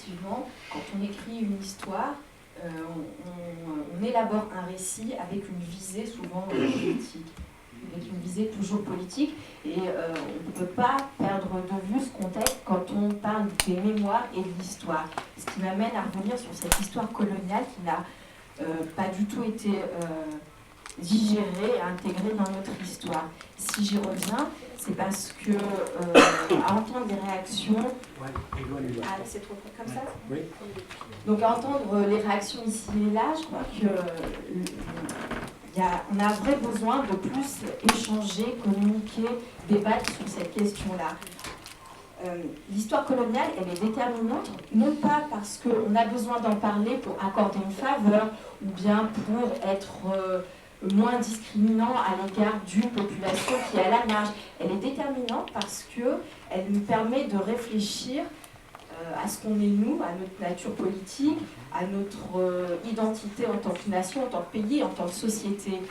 qu'effectivement, quand on écrit une histoire, on élabore un récit avec une visée souvent politique, avec une visée toujours politique, et on ne peut pas perdre de vue ce contexte quand on parle des mémoires et de l'histoire. Ce qui m'amène à revenir sur cette histoire coloniale qui n'a pas du tout été digérée et intégrée dans notre histoire. Si j'y reviens, c'est parce que à entendre des réactions... Ah, c'est trop comme ça ? Oui. Donc à entendre les réactions ici et là, je crois qu'on a un vrai besoin de plus échanger, communiquer, débattre sur cette question-là. L'histoire coloniale, elle est déterminante, non pas parce qu'on a besoin d'en parler pour accorder une faveur, ou bien pour être moins discriminant à l'égard d'une population qui est à la marge. Elle est déterminante parce qu'elle nous permet de réfléchir à ce qu'on est nous, à notre nature politique, à notre identité en tant que nation, en tant que pays, en tant que société.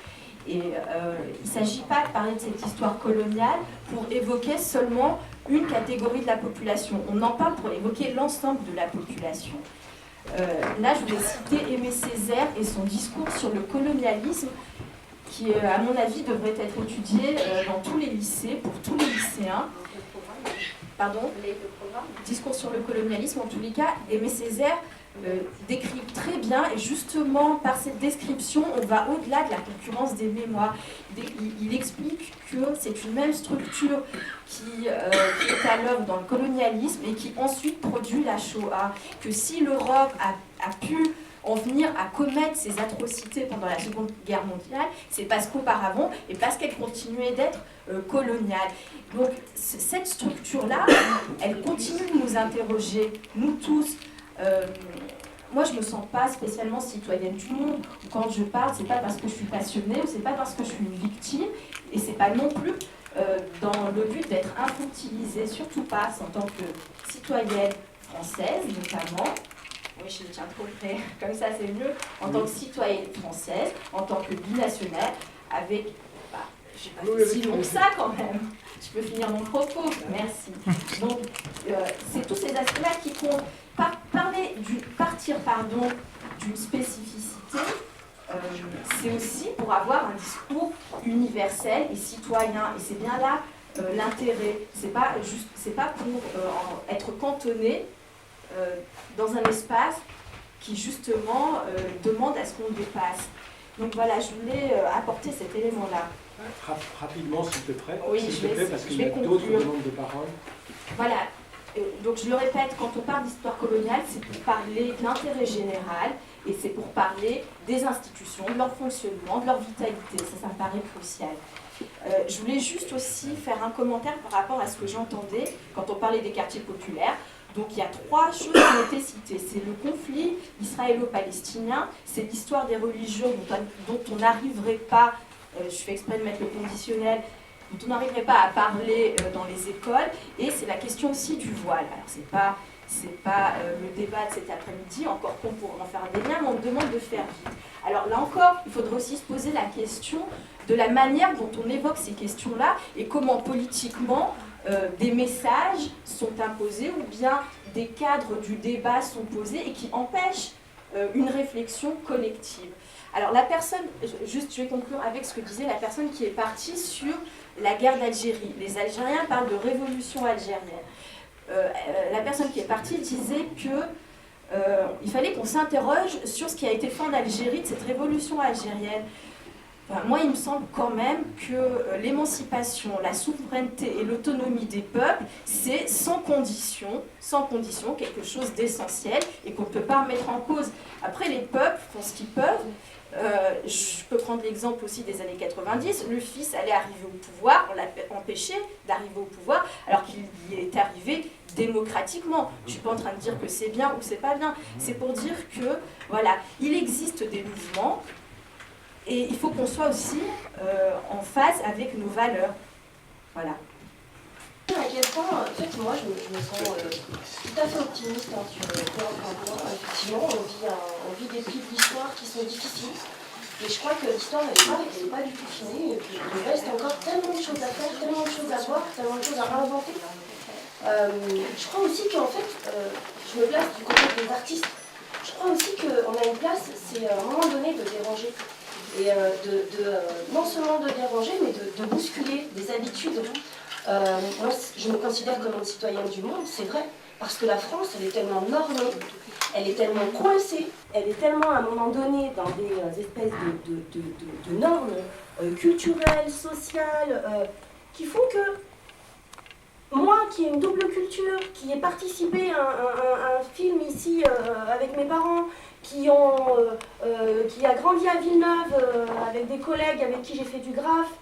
Et il ne s'agit pas de parler de cette histoire coloniale pour évoquer seulement une catégorie de la population. On en parle pour évoquer l'ensemble de la population. Là, je voulais citer Aimé Césaire et son discours sur le colonialisme, qui, à mon avis, devrait être étudié dans tous les lycées, pour tous les lycéens. Pardon ? Discours sur le colonialisme, en tous les cas, Aimé Césaire décrit très bien, et justement par cette description, on va au-delà de la concurrence des mémoires. Il explique que c'est une même structure qui est à l'œuvre dans le colonialisme et qui ensuite produit la Shoah. Que si l'Europe a pu en venir à commettre ces atrocités pendant la Seconde Guerre mondiale, c'est parce qu'auparavant, et parce qu'elle continuait d'être coloniale. Donc cette structure-là, elle continue de nous interroger, nous tous. Moi, je ne me sens pas spécialement citoyenne du monde. Quand je parle, c'est pas parce que je suis passionnée, ou c'est pas parce que je suis une victime, et c'est pas non plus dans le but d'être infantilisée, surtout pas en tant que citoyenne française, notamment. Oui, je le tiens trop près, comme ça c'est mieux. En tant que citoyenne française, en tant que binationale, avec... je n'ai pas fait si long que ça quand même. Je peux finir mon propos, merci. Donc, c'est tous ces aspects-là qui comptent. Partir d'une spécificité, c'est aussi pour avoir un discours universel et citoyen. Et c'est bien là l'intérêt. C'est pas pour être cantonné dans un espace qui justement demande à ce qu'on dépasse. Donc voilà, je voulais apporter cet élément-là. Rapidement, s'il te plaît. Oui, s'il te plaît, parce qu'il y a d'autres demandes de parole. Voilà. Donc je le répète, quand on parle d'histoire coloniale, c'est pour parler de l'intérêt général et c'est pour parler des institutions, de leur fonctionnement, de leur vitalité. Ça me paraît crucial. Je voulais juste aussi faire un commentaire par rapport à ce que j'entendais quand on parlait des quartiers populaires. Donc il y a 3 choses qui ont été citées. C'est le conflit israélo-palestinien, c'est l'histoire des religions dont on n'arriverait pas, je fais exprès de mettre le conditionnel, dont on n'arriverait pas à parler dans les écoles, et c'est la question aussi du voile. Alors c'est pas le débat de cet après-midi, encore qu'on pourrait en faire des liens, mais on me demande de faire vite. Alors là encore, il faudrait aussi se poser la question de la manière dont on évoque ces questions-là, et comment politiquement des messages sont imposés, ou bien des cadres du débat sont posés, et qui empêchent une réflexion collective. Alors la personne, juste je vais conclure avec ce que disait la personne qui est partie sur la guerre d'Algérie. Les Algériens parlent de révolution algérienne. La personne qui est partie disait qu'il fallait qu'on s'interroge sur ce qui a été fait en Algérie, de cette révolution algérienne. Enfin, moi, il me semble quand même que l'émancipation, la souveraineté et l'autonomie des peuples, c'est sans condition, quelque chose d'essentiel et qu'on ne peut pas remettre en cause. Après, les peuples font ce qu'ils peuvent. Je peux prendre l'exemple aussi des années 90, le fils allait arriver au pouvoir, on l'a empêché d'arriver au pouvoir alors qu'il y est arrivé démocratiquement. Je ne suis pas en train de dire que c'est bien ou c'est pas bien, c'est pour dire que voilà, il existe des mouvements et il faut qu'on soit aussi en phase avec nos valeurs. Voilà. À quel point, en fait, moi je me sens tout à fait optimiste sur le point. Effectivement, on vit des plis de l'histoire qui sont difficiles. Et je crois que l'histoire n'est pas du tout finie. Et puis, il reste encore tellement de choses à faire, tellement de choses à voir, tellement de choses à réinventer. Je crois aussi qu'en fait, je me place du côté des artistes. Je crois aussi qu'on a une place, c'est à un moment donné de déranger. Et non seulement de déranger, mais de bousculer des habitudes. Moi, je me considère comme une citoyenne du monde, c'est vrai, parce que la France, elle est tellement normée, elle est tellement coincée, elle est tellement à un moment donné dans des espèces de normes culturelles, sociales, qui font que moi, qui ai une double culture, qui ai participé à un film ici avec mes parents, qui a grandi à Villeneuve avec des collègues avec qui j'ai fait du graphe,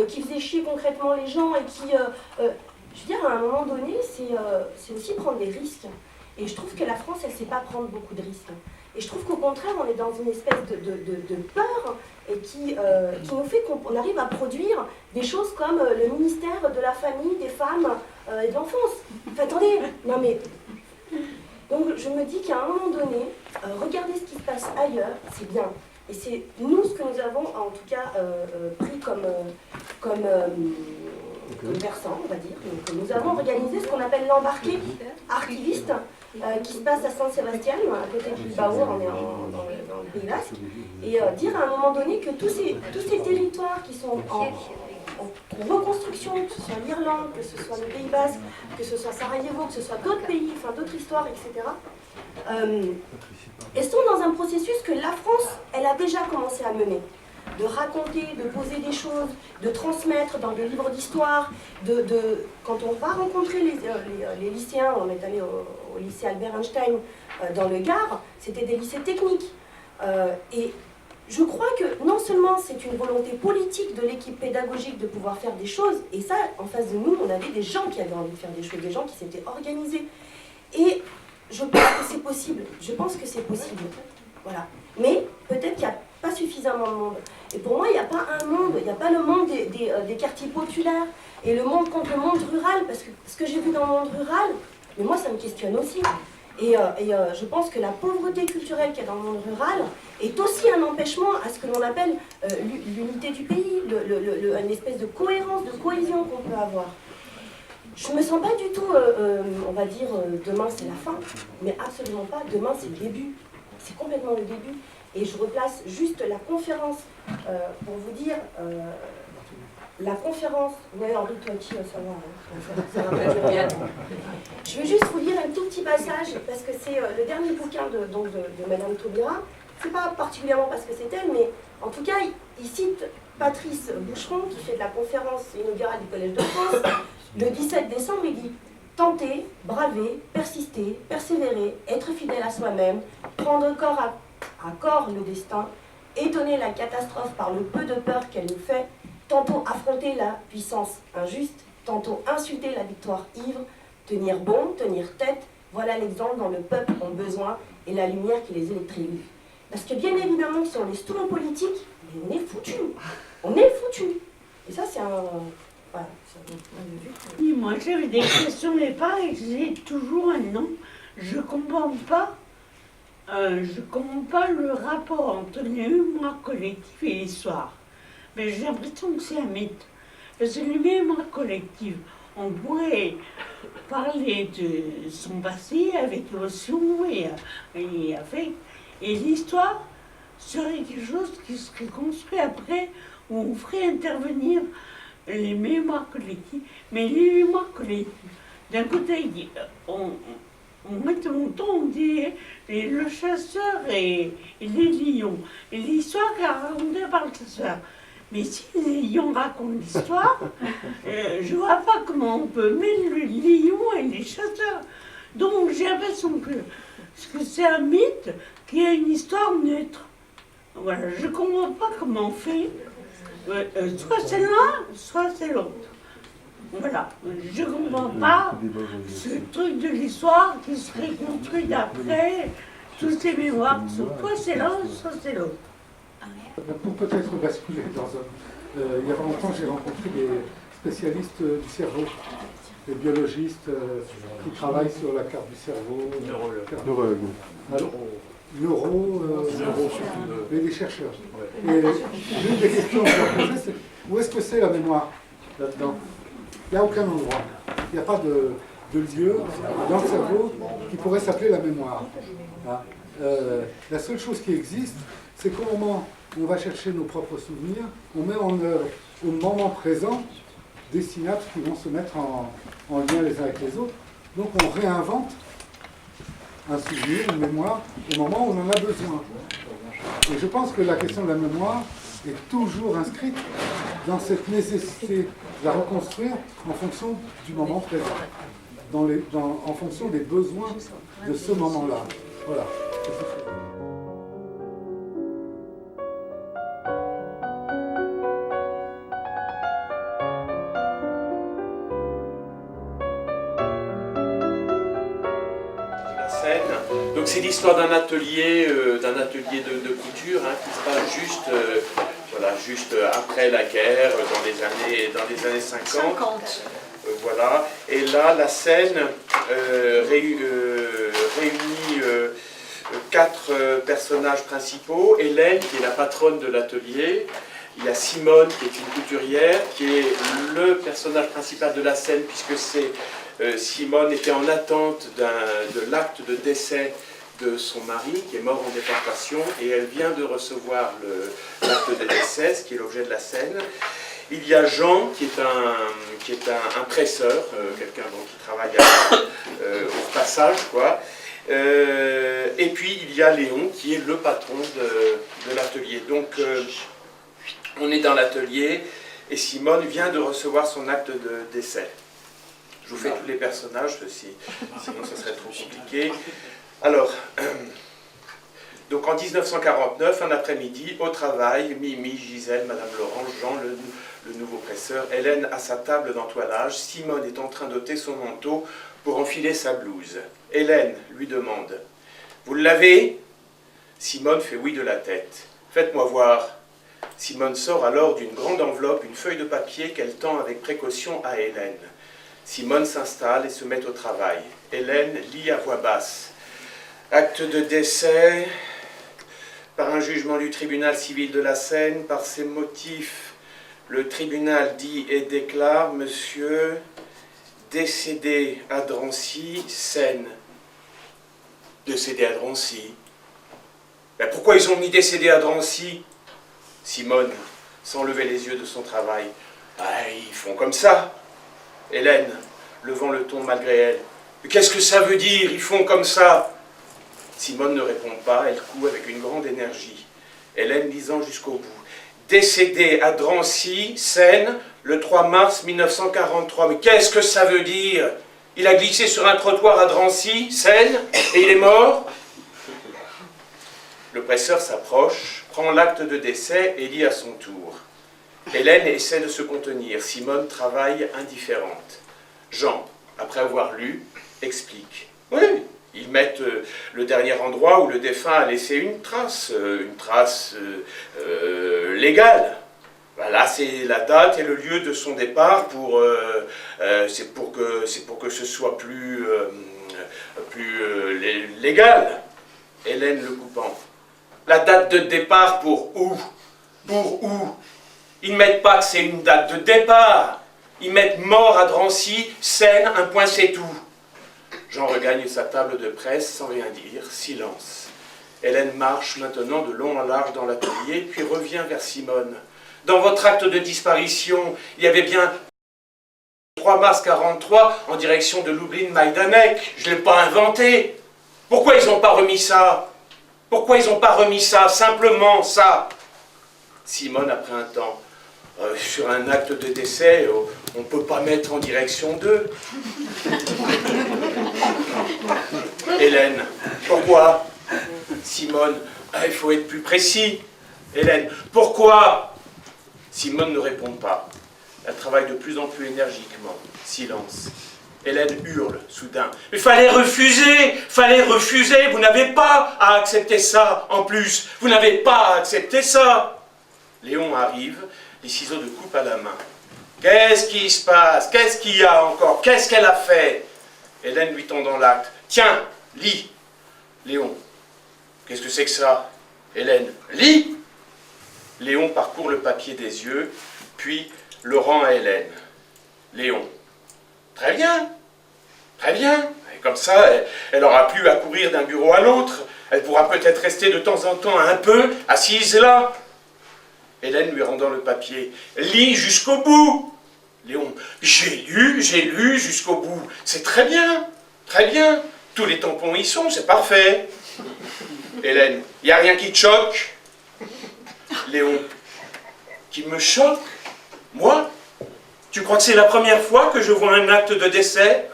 qui faisait chier concrètement les gens et qui, je veux dire, à un moment donné, c'est aussi prendre des risques. Et je trouve que la France, elle ne sait pas prendre beaucoup de risques. Et je trouve qu'au contraire, on est dans une espèce de peur et qui nous fait qu'on arrive à produire des choses comme le ministère de la famille, des femmes et de l'enfance. Enfin, attendez, non mais... Donc je me dis qu'à un moment donné, regardez ce qui se passe ailleurs, c'est bien. Et c'est nous ce que nous avons en tout cas pris comme versant, on va dire. Donc, nous avons organisé ce qu'on appelle l'embarqué archiviste qui se passe à Saint-Sébastien, à côté de Bilbao, on est dans le Pays Basque. Et dire à un moment donné que tous ces territoires qui sont en reconstruction, que ce soit l'Irlande, que ce soit le Pays Basque, que ce soit Sarajevo, que ce soit d'autres pays, enfin d'autres histoires, etc., elles sont dans un processus que la France, elle a déjà commencé à mener. De raconter, de poser des choses, de transmettre dans des livres d'histoire, quand on va rencontrer les lycéens, on est allé au lycée Albert Einstein dans le Gard, c'était des lycées techniques. Et je crois que non seulement c'est une volonté politique de l'équipe pédagogique de pouvoir faire des choses, et ça, en face de nous, on avait des gens qui avaient envie de faire des choses, des gens qui s'étaient organisés. Et je pense que c'est possible, je pense que c'est possible. Voilà. Mais peut-être qu'il n'y a pas suffisamment de monde. Et pour moi, il n'y a pas un monde, il n'y a pas le monde des quartiers populaires et le monde contre le monde rural, parce que ce que j'ai vu dans le monde rural, mais moi ça me questionne aussi. Et je pense que la pauvreté culturelle qu'il y a dans le monde rural est aussi un empêchement à ce que l'on appelle l'unité du pays, une espèce de cohérence, de cohésion qu'on peut avoir. Je ne me sens pas du tout, on va dire, demain c'est la fin, mais absolument pas, demain c'est le début. C'est complètement le début. Et je replace juste la conférence pour vous dire, la conférence, ouais Henri, toi aussi, ça va pas durer bien. Je vais juste vous lire un tout petit passage, parce que c'est le dernier bouquin de Madame Taubira. C'est pas particulièrement parce que c'est elle, mais en tout cas, il cite Patrice Boucheron, qui fait de la conférence inaugurale du Collège de France. Le 17 décembre, il dit « Tenter, braver, persister, persévérer, être fidèle à soi-même, prendre corps à corps le destin, étonner la catastrophe par le peu de peur qu'elle nous fait, tantôt affronter la puissance injuste, tantôt insulter la victoire ivre, tenir bon, tenir tête, voilà l'exemple dont le peuple a besoin et la lumière qui les électrise. » Parce que bien évidemment, si on laisse tout en politique, mais on est foutu. On est foutu. Et ça, c'est un... Voilà, oui, moi, j'avais des questions mais pas, et j'ai toujours un non. Je comprends pas le rapport entre les mémoires collectives et l'histoire. Mais j'ai l'impression que c'est un mythe. Parce que les mémoires collectives, on pourrait parler de son passé avec émotion et affect. Et l'histoire serait quelque chose qui serait construit après, où on ferait intervenir les mémoires collectives. Mais les mémoires collectives, d'un côté, on mettait longtemps, on disait le chasseur et les lions. Et l'histoire est racontée par le chasseur. Mais si les lions racontent l'histoire, je ne vois pas comment on peut mêler le lion et les chasseurs. Donc j'ai l'impression que c'est un mythe qui a une histoire neutre. Voilà, je ne comprends pas comment on fait. Soit c'est l'un, soit c'est l'autre. Voilà, je ne comprends pas ce truc de l'histoire qui serait construit d'après toutes ces mémoires. Soit c'est l'un, soit c'est l'autre. Pour peut-être basculer dans un... il y a longtemps, j'ai rencontré des spécialistes du cerveau, des biologistes qui travaillent sur la carte du cerveau. Neurologues. Et des chercheurs. Et l'une des questions que je leur posais, c'est où est-ce que c'est la mémoire là-dedans? Il n'y a aucun endroit. Il n'y a pas de... de lieu dans le cerveau qui pourrait s'appeler la mémoire. Hein. La seule chose qui existe, c'est qu'au moment où on va chercher nos propres souvenirs, on met en œuvre au moment présent des synapses qui vont se mettre en lien les uns avec les autres. Donc on réinvente un souvenir, une mémoire, au moment où on en a besoin. Et je pense que la question de la mémoire est toujours inscrite dans cette nécessité de la reconstruire en fonction du moment présent, en fonction des besoins de ce moment-là. Voilà. Donc c'est l'histoire d'un atelier de couture hein, qui se passe juste après la guerre, dans les années 50. Voilà. Et là, la scène réunit 4 personnages principaux. Hélène, qui est la patronne de l'atelier. Il y a Simone, qui est une couturière, qui est le personnage principal de la scène, puisque Simone était en attente de l'acte de décès de son mari, qui est mort en déportation, et elle vient de recevoir l'acte de décès, ce qui est l'objet de la scène. Il y a Jean, qui est un presseur, quelqu'un qui travaille au passage, quoi. Et puis il y a Léon, qui est le patron de l'atelier. Donc on est dans l'atelier, et Simone vient de recevoir son acte de décès. Je vous fais tous les personnages, sinon ce serait trop compliqué. Alors, donc en 1949, un après-midi, au travail, Mimi, Gisèle, Madame Laurent, Jean, le nouveau presseur, Hélène à sa table d'entoilage, Simone est en train d'ôter son manteau pour enfiler sa blouse. Hélène lui demande « Vous l'avez » Simone fait oui de la tête. « Faites-moi voir ». Simone sort alors d'une grande enveloppe une feuille de papier qu'elle tend avec précaution à Hélène. Simone s'installe et se met au travail. Hélène lit à voix basse. Acte de décès, par un jugement du tribunal civil de la Seine, par ses motifs, le tribunal dit et déclare monsieur décédé à Drancy, Seine. Décédé à Drancy. Ben pourquoi ils ont mis décédé à Drancy? Simone, sans lever les yeux de son travail. Ben, ils font comme ça. Hélène, levant le ton malgré elle. Qu'est-ce que ça veut dire, ils font comme ça? Simone ne répond pas, elle coud avec une grande énergie. Hélène lisant jusqu'au bout. Décédé à Drancy, Seine, le 3 mars 1943. Mais qu'est-ce que ça veut dire? Il a glissé sur un trottoir à Drancy, Seine, et il est mort? Le presseur s'approche, prend l'acte de décès et lit à son tour. Hélène essaie de se contenir. Simone travaille indifférente. Jean, après avoir lu, explique. Oui, ils mettent le dernier endroit où le défunt a laissé une trace légale. Là, c'est la date et le lieu de son départ c'est pour que ce soit plus légal. Hélène le coupant. La date de départ pour où? Pour où? Ils ne mettent pas que c'est une date de départ. Ils mettent mort à Drancy, Seine, un point c'est tout. Jean regagne sa table de presse sans rien dire, silence. Hélène marche maintenant de long en large dans l'atelier, puis revient vers Simone. Dans votre acte de disparition, il y avait bien 3 mars 43 en direction de Lublin-Majdanek. Je ne l'ai pas inventé. Pourquoi ils n'ont pas remis ça? Pourquoi ils n'ont pas remis ça? Simplement ça. Simone, après un temps, sur un acte de décès, on ne peut pas mettre en direction d'eux. Hélène, pourquoi? Simone, il faut être plus précis. Hélène, pourquoi? Simone ne répond pas. Elle travaille de plus en plus énergiquement. Silence. Hélène hurle, soudain. Mais fallait refuser, vous n'avez pas à accepter ça, en plus. Vous n'avez pas à accepter ça. Léon arrive, les ciseaux de coupe à la main. Qu'est-ce qui se passe? Qu'est-ce qu'il y a encore? Qu'est-ce qu'elle a fait? Hélène lui tendant l'acte. Tiens, lis. Léon, qu'est-ce que c'est que ça? Hélène, lis. Léon parcourt le papier des yeux, puis le rend à Hélène. Léon, très bien. Très bien. Et comme ça, elle aura plus à courir d'un bureau à l'autre. Elle pourra peut-être rester de temps en temps un peu assise là. Hélène lui rendant le papier. Lis jusqu'au bout. Léon. J'ai lu jusqu'au bout. C'est très bien. Très bien. Tous les tampons y sont, c'est parfait. Hélène. Il n'y a rien qui te choque. Léon. Qui me choque? Moi? Tu crois que c'est la première fois que je vois un acte de décès?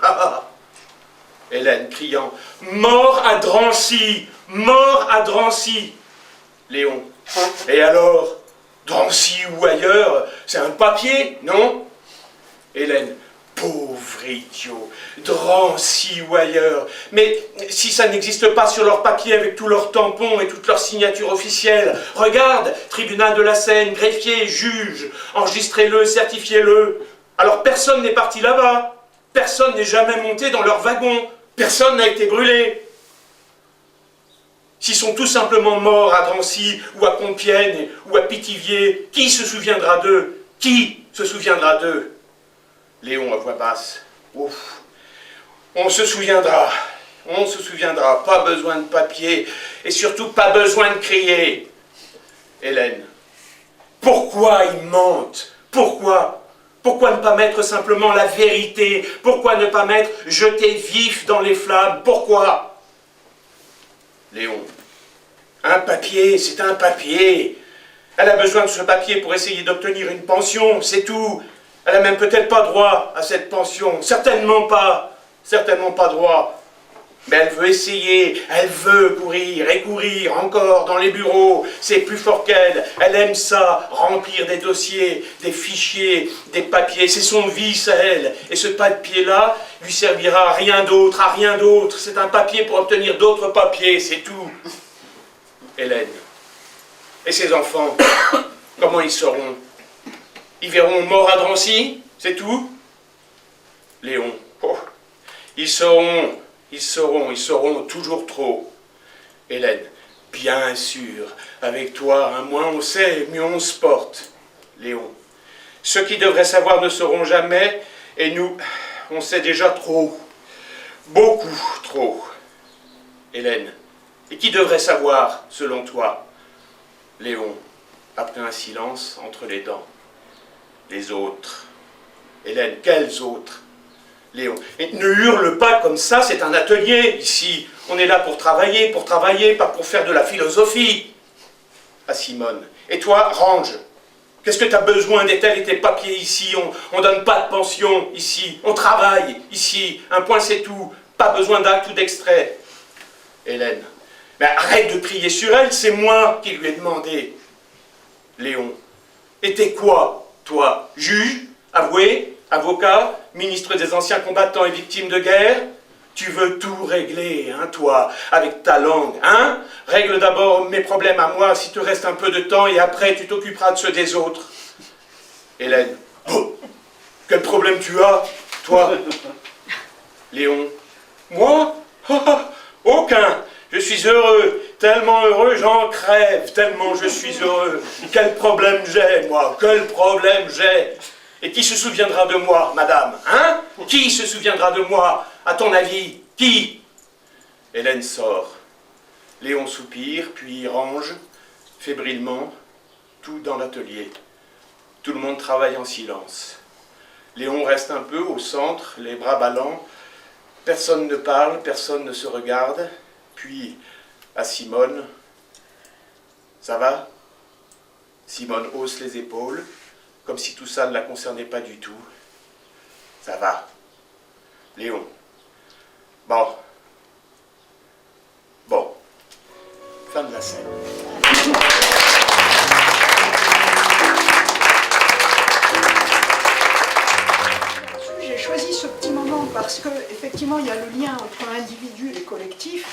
Hélène criant. Mort à Drancy! Mort à Drancy! Léon. Et alors? Drancy ou ailleurs, c'est un papier, non? Hélène. Pauvre idiot, Drancy ou ailleurs. Mais si ça n'existe pas sur leur papier avec tous leurs tampons et toutes leurs signatures officielles, regarde, tribunal de la Seine, greffier, juge, enregistrez-le, certifiez-le. Alors personne n'est parti là-bas, personne n'est jamais monté dans leur wagon, personne n'a été brûlé. S'ils sont tout simplement morts à Drancy ou à Compiègne ou à Pithiviers, qui se souviendra d'eux? Qui se souviendra d'eux? Léon à voix basse. Ouf. On se souviendra, pas besoin de papier, et surtout pas besoin de crier. Hélène. Pourquoi ils mentent? Pourquoi? Pourquoi ne pas mettre simplement la vérité? Pourquoi ne pas mettre jeter vif dans les flammes? Pourquoi? Léon. Un papier, c'est un papier. Elle a besoin de ce papier pour essayer d'obtenir une pension, c'est tout. Elle n'a même peut-être pas droit à cette pension. Certainement pas droit. Mais elle veut essayer, elle veut courir et courir encore dans les bureaux. C'est plus fort qu'elle. Elle aime ça, remplir des dossiers, des fichiers, des papiers. C'est son vice à elle. Et ce papier-là lui servira à rien d'autre, à rien d'autre. C'est un papier pour obtenir d'autres papiers, c'est tout. Hélène. Et ses enfants, comment ils seront? Ils verront mort à Drancy, c'est tout? Léon. Oh, ils sauront toujours trop. Hélène. Bien sûr, avec toi, moins on sait, mieux on se porte. Léon. Ceux qui devraient savoir ne sauront jamais, et nous, on sait déjà trop. Beaucoup trop. Hélène. Et qui devrait savoir, selon toi? Léon. Après un silence entre les dents. Les autres. Hélène, quels autres? Léon. Et ne hurle pas comme ça, c'est un atelier ici. On est là pour travailler, pas pour faire de la philosophie. À Simone. Et toi, range. Qu'est-ce que tu as besoin des tels et tes papiers ici? On ne donne pas de pension ici. On travaille ici. Un point c'est tout. Pas besoin d'acte ou d'extrait. Hélène. Mais arrête de prier sur elle, c'est moi qui lui ai demandé. Léon. Et t'es quoi? Toi, juge, avoué, avocat, ministre des anciens combattants et victimes de guerre, tu veux tout régler, hein, toi, avec ta langue, hein? Règle d'abord mes problèmes à moi, si te reste un peu de temps, et après tu t'occuperas de ceux des autres. Hélène. Oh, quel problème tu as, toi? Léon. Moi? Aucun. Je suis heureux, tellement heureux, j'en crève, tellement je suis heureux. Quel problème j'ai, moi, quel problème j'ai. Et qui se souviendra de moi, madame, hein? Qui se souviendra de moi, à ton avis? Qui? Hélène sort. Léon soupire, puis range, fébrilement, tout dans l'atelier. Tout le monde travaille en silence. Léon reste un peu au centre, les bras ballants. Personne ne parle, personne ne se regarde. Puis, à Simone, ça va? Simone hausse les épaules, comme si tout ça ne la concernait pas du tout. Ça va. Léon. Bon. Fin de la scène. J'ai choisi ce petit moment parce que effectivement il y a le lien entre l'individu et le collectif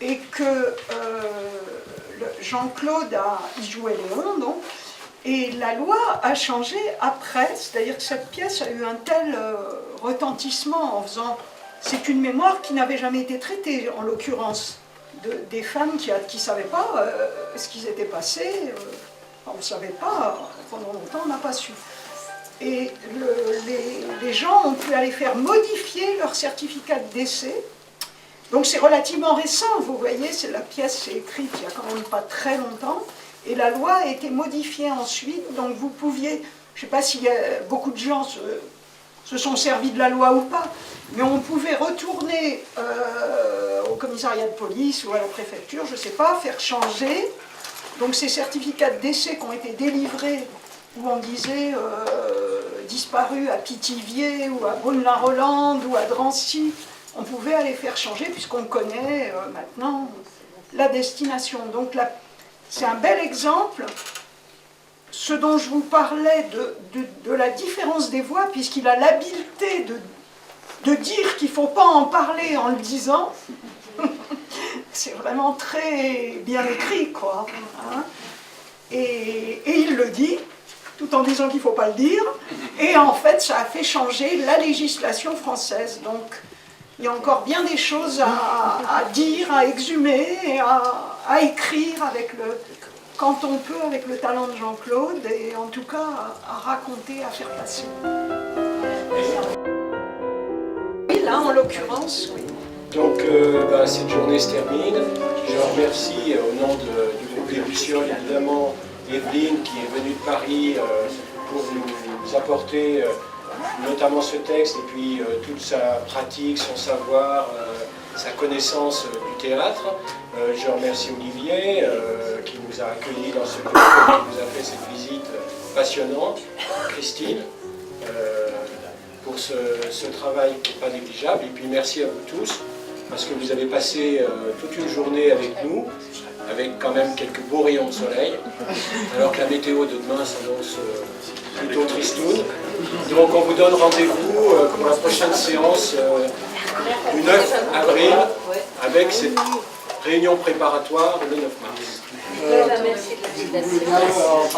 et que Jean-Claude y jouait Léon, donc, et la loi a changé après, c'est-à-dire que cette pièce a eu un tel retentissement en faisant, c'est une mémoire qui n'avait jamais été traitée en l'occurrence, des femmes qui ne savaient pas ce qu'ils étaient passés, on ne savait pas, pendant longtemps on n'a pas su. Et les gens ont pu aller faire modifier leur certificat de décès. Donc c'est relativement récent, vous voyez, la pièce est écrite il n'y a quand même pas très longtemps. Et la loi a été modifiée ensuite, donc vous pouviez, je ne sais pas si beaucoup de gens se sont servis de la loi ou pas, mais on pouvait retourner au commissariat de police ou à la préfecture, je ne sais pas, faire changer. Donc ces certificats de décès qui ont été délivrés, où on disait disparu à Pithiviers ou à Beaune-la-Rolande ou à Drancy, on pouvait aller faire changer puisqu'on connaît maintenant la destination. Donc c'est un bel exemple. Ce dont je vous parlais de la différence des voix, puisqu'il a l'habileté de dire qu'il ne faut pas en parler en le disant, c'est vraiment très bien écrit, quoi. Hein. Et il le dit, tout en disant qu'il ne faut pas le dire, et en fait, ça a fait changer la législation française. Donc, il y a encore bien des choses à dire, à exhumer, et à écrire quand on peut, avec le talent de Jean-Claude, et en tout cas à raconter, à faire passer. Oui, là, en l'occurrence, oui. Donc, cette journée se termine. Je remercie, au nom du groupe Les Lucioles, évidemment, Evelyne, qui est venue de Paris pour nous apporter notamment ce texte, et puis toute sa pratique, son savoir, sa connaissance du théâtre. Je remercie Olivier, qui nous a accueillis dans ce groupe, qui nous a fait cette visite passionnante. Christine, pour ce travail qui n'est pas négligeable. Et puis merci à vous tous, parce que vous avez passé toute une journée avec nous, avec quand même quelques beaux rayons de soleil, alors que la météo de demain s'annonce plutôt tristoune. Donc on vous donne rendez-vous pour la prochaine séance du 9 avril, avec cette réunion préparatoire le 9 mars. Merci de l'invitation.